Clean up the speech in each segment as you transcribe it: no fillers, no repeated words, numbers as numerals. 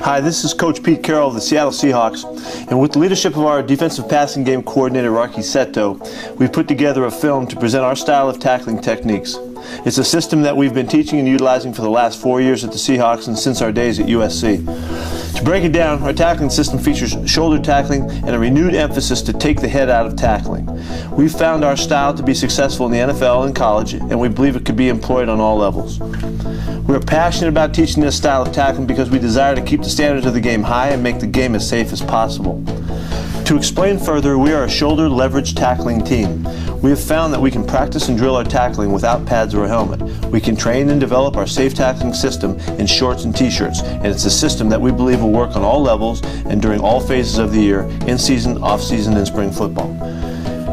Hi, this is Coach Pete Carroll of the Seattle Seahawks, and with the leadership of our defensive passing game coordinator, Rocky Seto, we've put together a film to present our style of tackling techniques. It's a system that we've been teaching and utilizing for the last 4 years at the Seahawks and since our days at USC. To break it down, our tackling system features shoulder tackling and a renewed emphasis to take the head out of tackling. We've found our style to be successful in the NFL and college, and we believe it could be employed on all levels. We're passionate about teaching this style of tackling because we desire to keep the standards of the game high and make the game as safe as possible. To explain further, we are a shoulder leverage tackling team. We have found that we can practice and drill our tackling without pads or a helmet. We can train and develop our safe tackling system in shorts and t-shirts, and it's a system that we believe will work on all levels and during all phases of the year, in season, off season, and spring football.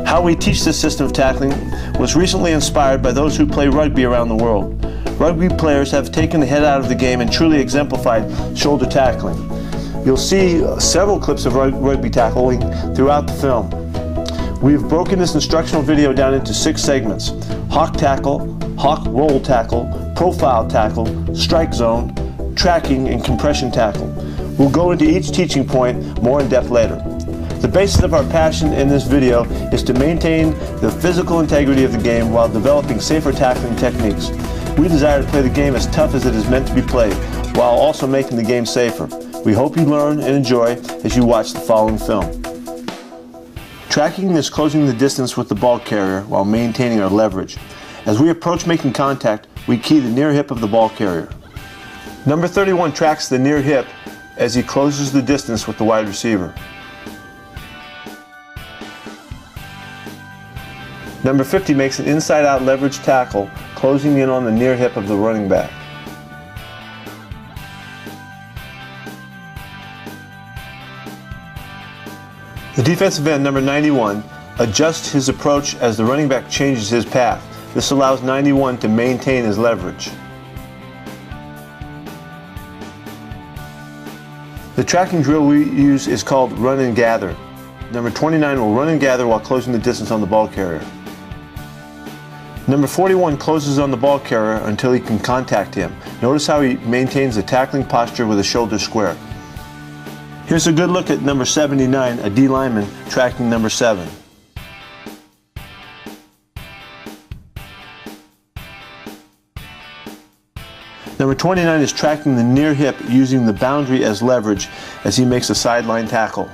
How we teach this system of tackling was recently inspired by those who play rugby around the world. Rugby players have taken the head out of the game and truly exemplified shoulder tackling. You'll see several clips of rugby tackling throughout the film. We've broken this instructional video down into 6 segments: hawk tackle, hawk roll tackle, profile tackle, strike zone, tracking, and compression tackle. We'll go into each teaching point more in depth later. The basis of our passion in this video is to maintain the physical integrity of the game while developing safer tackling techniques. We desire to play the game as tough as it is meant to be played, while also making the game safer. We hope you learn and enjoy as you watch the following film. Tracking is closing the distance with the ball carrier while maintaining our leverage. As we approach making contact, we key the near hip of the ball carrier. Number 31 tracks the near hip as he closes the distance with the wide receiver. Number 50 makes an inside-out leverage tackle, closing in on the near hip of the running back. The defensive end, number 91, adjusts his approach as the running back changes his path. This allows 91 to maintain his leverage. The tracking drill we use is called run and gather. Number 29 will run and gather while closing the distance on the ball carrier. Number 41 closes on the ball carrier until he can contact him. Notice how he maintains the tackling posture with a shoulder square. Here's a good look at number 79, a D lineman tracking number 7. Number 29 is tracking the near hip using the boundary as leverage as he makes a sideline tackle.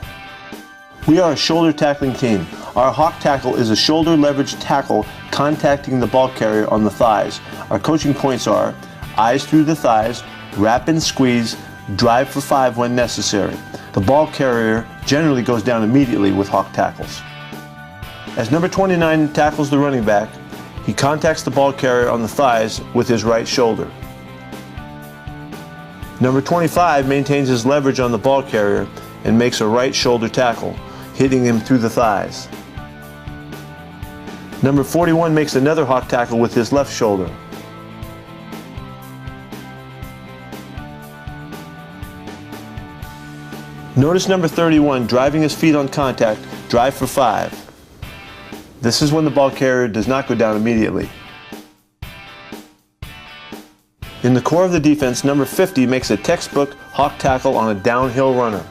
We are a shoulder tackling team. Our hawk tackle is a shoulder leverage tackle contacting the ball carrier on the thighs. Our coaching points are eyes through the thighs, wrap and squeeze, drive for 5 when necessary. The ball carrier generally goes down immediately with hawk tackles. As number 29 tackles the running back, he contacts the ball carrier on the thighs with his right shoulder. Number 25 maintains his leverage on the ball carrier and makes a right shoulder tackle, hitting him through the thighs. Number 41 makes another hawk tackle with his left shoulder. Notice number 31 driving his feet on contact, drive for 5. This is when the ball carrier does not go down immediately. In the core of the defense, number 50 makes a textbook hawk tackle on a downhill runner.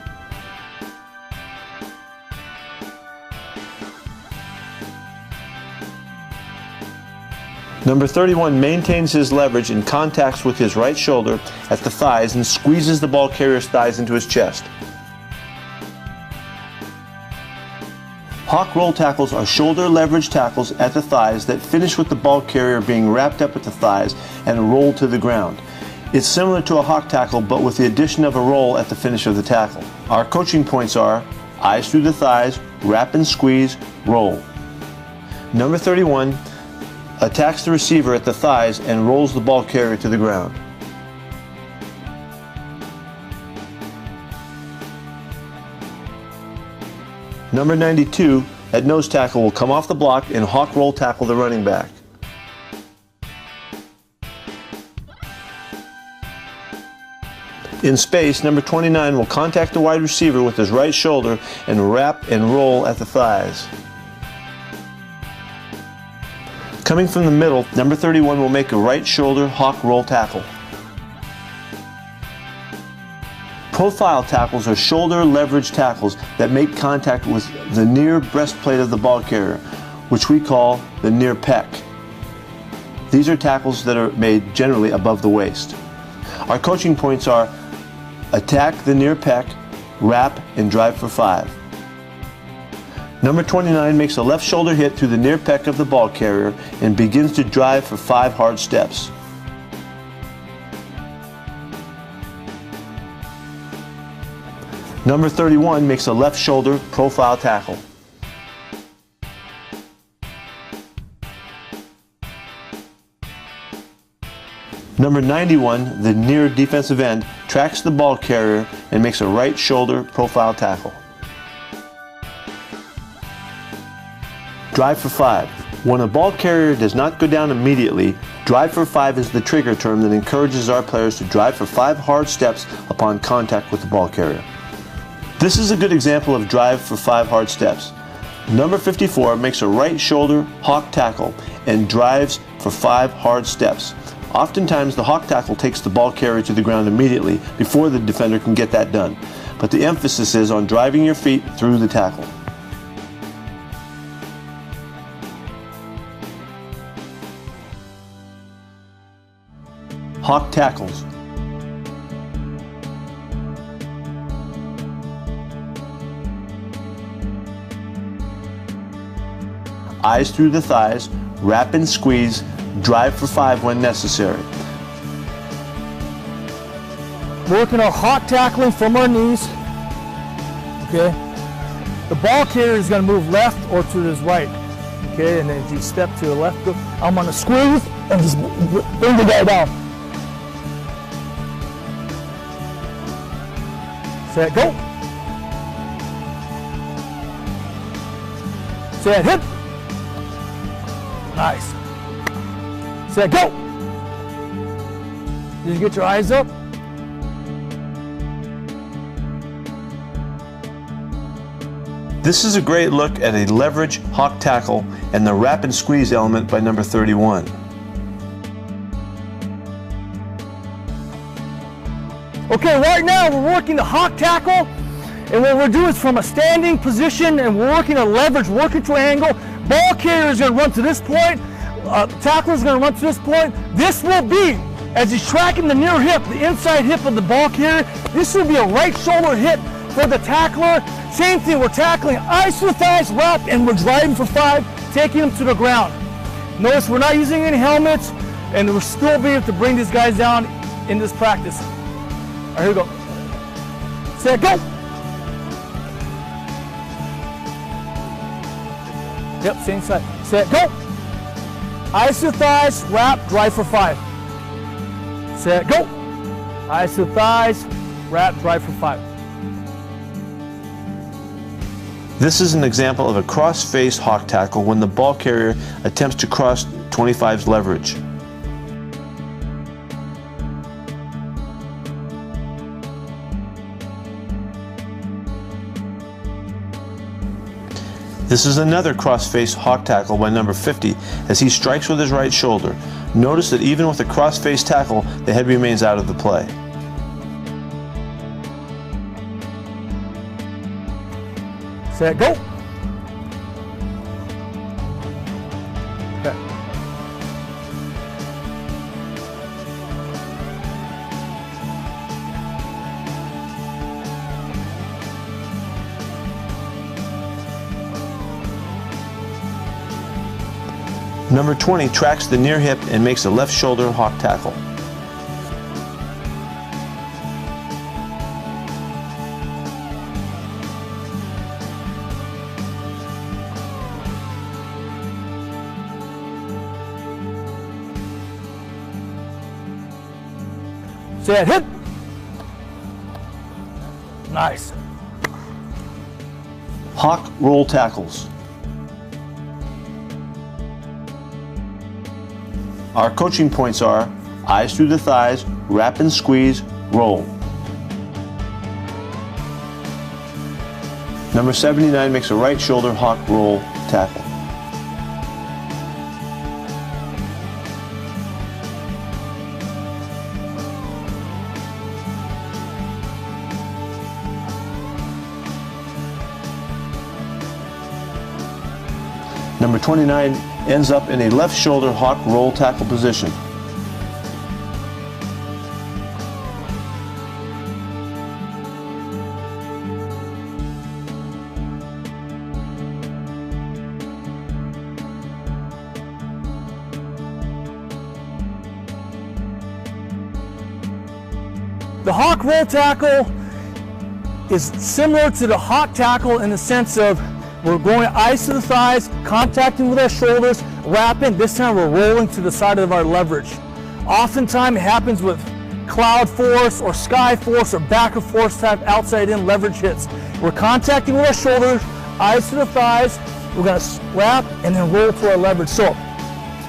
Number 31 maintains his leverage and contacts with his right shoulder at the thighs and squeezes the ball carrier's thighs into his chest. Hawk roll tackles are shoulder leverage tackles at the thighs that finish with the ball carrier being wrapped up at the thighs and rolled to the ground. It's similar to a hawk tackle, but with the addition of a roll at the finish of the tackle. Our coaching points are eyes through the thighs, wrap and squeeze, roll. Number 31 attacks the receiver at the thighs and rolls the ball carrier to the ground. Number 92 at nose tackle will come off the block and hawk roll tackle the running back. In space, number 29 will contact the wide receiver with his right shoulder and wrap and roll at the thighs. Coming from the middle, number 31 will make a right shoulder hawk roll tackle. Profile tackles are shoulder leverage tackles that make contact with the near breastplate of the ball carrier, which we call the near pec. These are tackles that are made generally above the waist. Our coaching points are attack the near pec, wrap, and drive for 5. Number 29 makes a left shoulder hit through the near pec of the ball carrier and begins to drive for 5 hard steps. Number 31 makes a left shoulder profile tackle. Number 91, the near defensive end, tracks the ball carrier and makes a right shoulder profile tackle. Drive for 5. When a ball carrier does not go down immediately, drive for 5 is the trigger term that encourages our players to drive for 5 hard steps upon contact with the ball carrier. This is a good example of drive for 5 hard steps. Number 54 makes a right shoulder hawk tackle and drives for 5 hard steps. Oftentimes the hawk tackle takes the ball carrier to the ground immediately before the defender can get that done, but the emphasis is on driving your feet through the tackle. Hawk tackles. Eyes through the thighs, wrap and squeeze, drive for 5 when necessary. Working our hawk tackling from our knees. Okay. The ball carrier is going to move left or to his right. Okay, and then if you step to the left, I'm going to squeeze and just bring the guy down. Set, go. Set, hit. Nice. Set, go. Did you get your eyes up? This is a great look at a leverage hawk tackle and the wrap and squeeze element by number 31. Okay, right now we're working the hawk tackle, and what we're doing is from a standing position, and we're working a leverage, working triangle. Ball carrier is going to run to this point. Tackler is going to run to this point. This will be, as he's tracking the near hip, the inside hip of the ball carrier, this will be a right shoulder hit for the tackler. Same thing, we're tackling eyes to the thighs, wrap, and we're driving for 5, taking them to the ground. Notice we're not using any helmets, and we're still being able to bring these guys down in this practice. All right, here we go. Set, go. Yep, same side. Set, go. Eyes to thighs, wrap, drive for 5. Set, go. Eyes to thighs, wrap, drive for 5. This is an example of a cross-face hawk tackle when the ball carrier attempts to cross 25's leverage. This is another cross-face hawk tackle by number 50 as he strikes with his right shoulder. Notice that even with a cross-face tackle, the head remains out of the play. Set, go. Okay. Number 20 tracks the near hip and makes a left shoulder hawk tackle. Set, hit. Nice. Hawk roll tackles. Our coaching points are eyes through the thighs, wrap and squeeze, roll. Number 79 makes a right shoulder hawk roll tackle. Number 29 ends up in a left shoulder hawk roll tackle position. The hawk roll tackle is similar to the hawk tackle in the sense of we're going eyes to the thighs, contacting with our shoulders, wrapping. This time we're rolling to the side of our leverage. Oftentimes it happens with cloud force or sky force or back of force type outside in leverage hits. We're contacting with our shoulders, eyes to the thighs. We're going to wrap and then roll to our leverage. So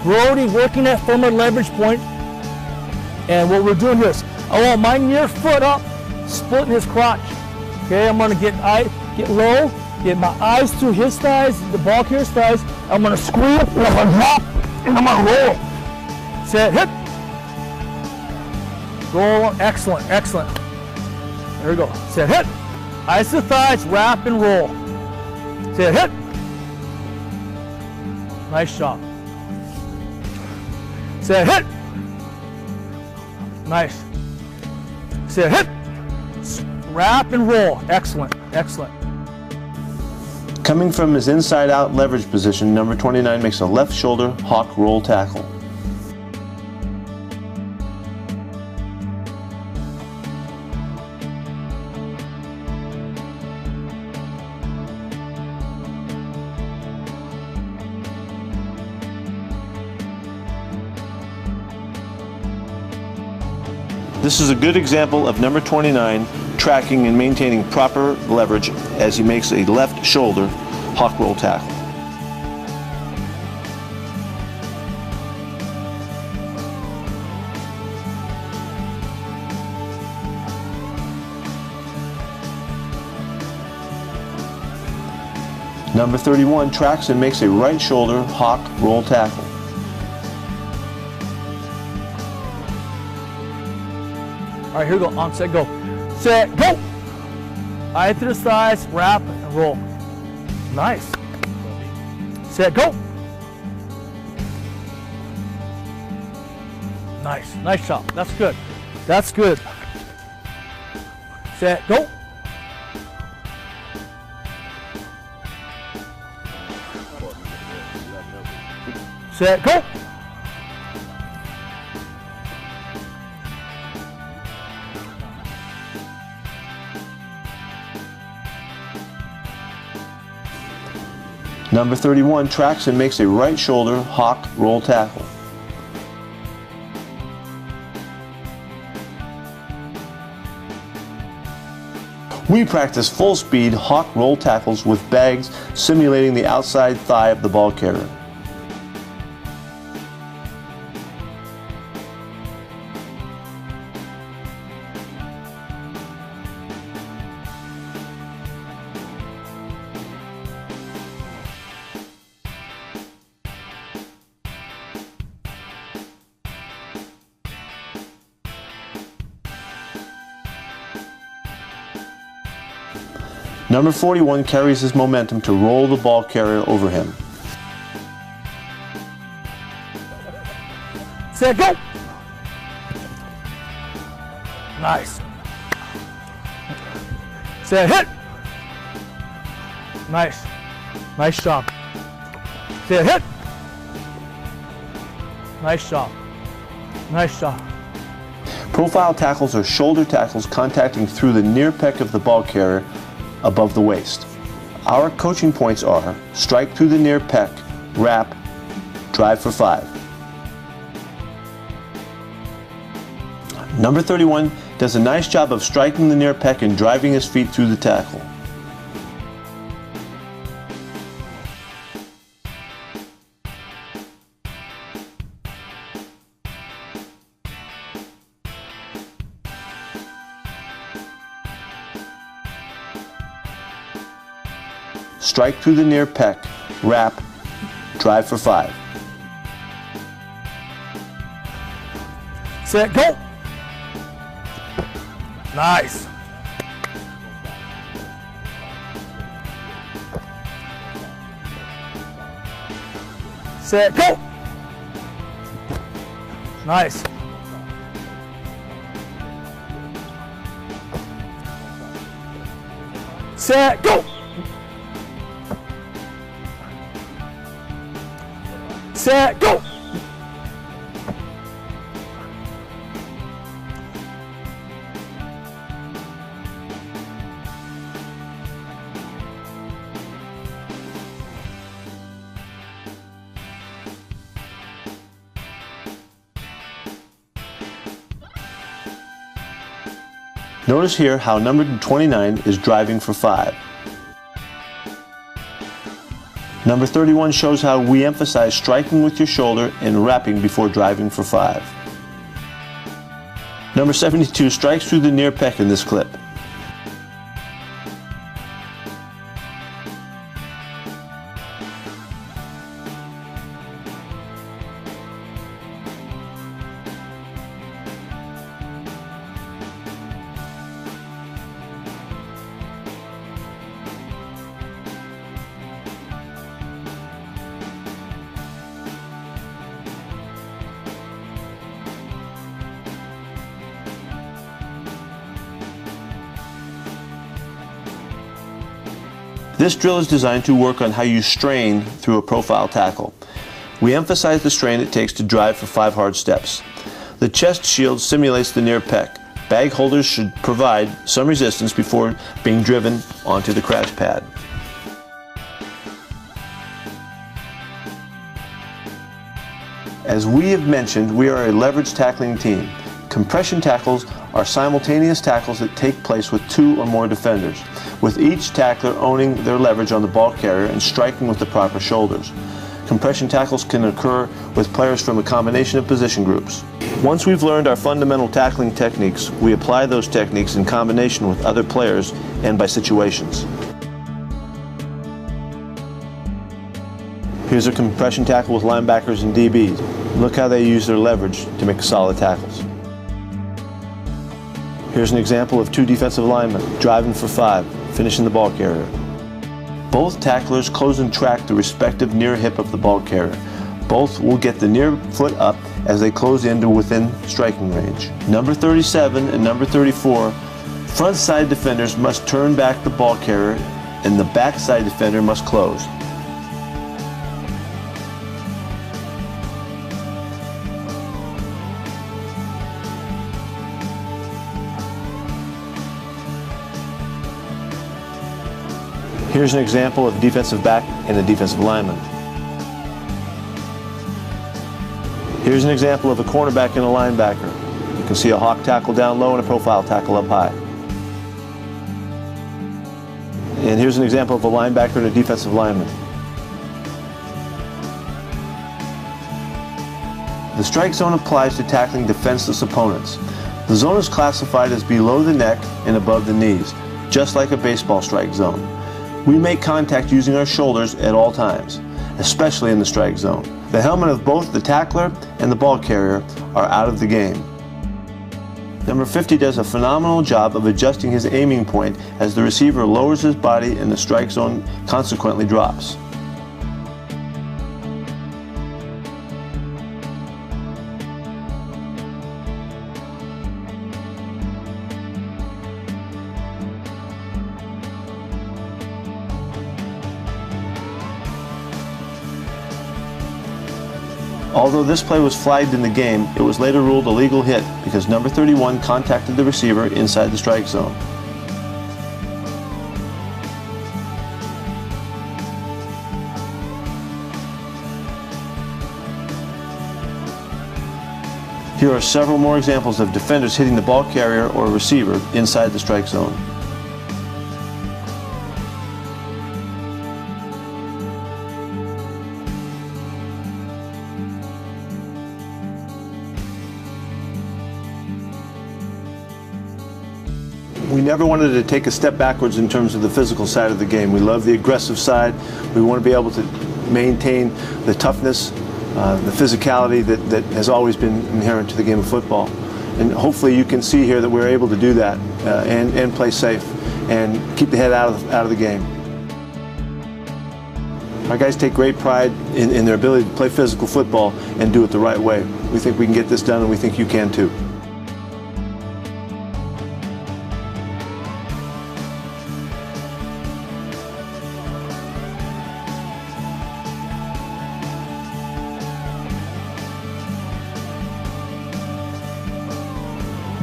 we're already working at from our leverage point. And what we're doing here is I want my near foot up, splitting his crotch. Okay, I'm going to get low, get my eyes to his thighs, the ball carrier's thighs. I'm going to squeeze, and I'm going to drop, and I'm going to roll. Set, hit. Roll, excellent, excellent. There we go. Set, hit. Eyes to the thighs, wrap and roll. Set, hit. Nice job. Set, hit. Nice. Set, hit. Wrap and roll. Excellent, excellent. Coming from his inside out leverage position, number 29 makes a left shoulder hawk roll tackle. This is a good example of number 29 tracking and maintaining proper leverage as he makes a left shoulder hawk roll tackle. Number 31 tracks and makes a right shoulder hawk roll tackle. All right, here we go. On, set, go. Set, go. Eye to the thighs, wrap and roll. Nice. Set, go. Nice, nice shot. That's good. That's good. Set, go. Set, go. Number 31 tracks and makes a right shoulder hawk roll tackle. We practice full speed hawk roll tackles with bags simulating the outside thigh of the ball carrier. Number 41 carries his momentum to roll the ball carrier over him. Set, go. Nice. Set, hit. Nice. Nice job. Set, hit. Nice job. Nice job. Profile tackles are shoulder tackles contacting through the near pec of the ball carrier above the waist. Our coaching points are strike through the near pec, wrap, drive for 5. Number 31 does a nice job of striking the near pec and driving his feet through the tackle. Strike through the near pec, wrap, drive for 5. Set, go. Nice. set, go! Nice. Set, go! Set, go! Notice here how number 29 is driving for 5. Number 31 shows how we emphasize striking with your shoulder and wrapping before driving for 5. Number 72 strikes through the near pec in this clip. This drill is designed to work on how you strain through a profile tackle. We emphasize the strain it takes to drive for 5 hard steps. The chest shield simulates the near pec. Bag holders should provide some resistance before being driven onto the crash pad. As we have mentioned, we are a leverage tackling team. Compression tackles are simultaneous tackles that take place with 2 or more defenders, with each tackler owning their leverage on the ball carrier and striking with the proper shoulders. Compression tackles can occur with players from a combination of position groups. Once we've learned our fundamental tackling techniques, we apply those techniques in combination with other players and by situations. Here's a compression tackle with linebackers and DBs. Look how they use their leverage to make solid tackles. Here's an example of 2 defensive linemen driving for 5, finishing the ball carrier. Both tacklers close and track the respective near hip of the ball carrier. Both will get the near foot up as they close into within striking range. Number 37 and number 34, front side defenders must turn back the ball carrier and the back side defender must close. Here's an example of a defensive back and a defensive lineman. Here's an example of a cornerback and a linebacker. You can see a hawk tackle down low and a profile tackle up high. And here's an example of a linebacker and a defensive lineman. The strike zone applies to tackling defenseless opponents. The zone is classified as below the neck and above the knees, just like a baseball strike zone. We make contact using our shoulders at all times, especially in the strike zone. The helmet of both the tackler and the ball carrier are out of the game. Number 50 does a phenomenal job of adjusting his aiming point as the receiver lowers his body and the strike zone consequently drops. Although this play was flagged in the game, it was later ruled a legal hit because number 31 contacted the receiver inside the strike zone. Here are several more examples of defenders hitting the ball carrier or receiver inside the strike zone. We never wanted to take a step backwards in terms of the physical side of the game. We love the aggressive side. We want to be able to maintain the toughness, the physicality that has always been inherent to the game of football. And hopefully you can see here that we're able to do that and play safe and keep the head out of the game. Our guys take great pride in their ability to play physical football and do it the right way. We think we can get this done, and we think you can too.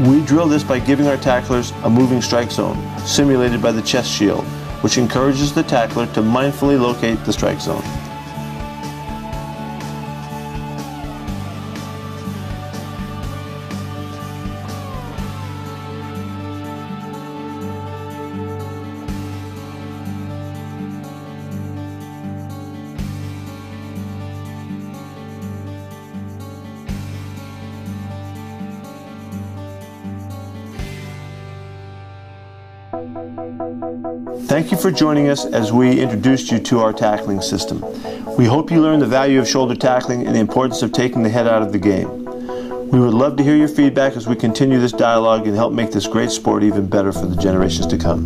We drill this by giving our tacklers a moving strike zone, simulated by the chest shield, which encourages the tackler to mindfully locate the strike zone. Thank you for joining us as we introduced you to our tackling system. We hope you learned the value of shoulder tackling and the importance of taking the head out of the game. We would love to hear your feedback as we continue this dialogue and help make this great sport even better for the generations to come.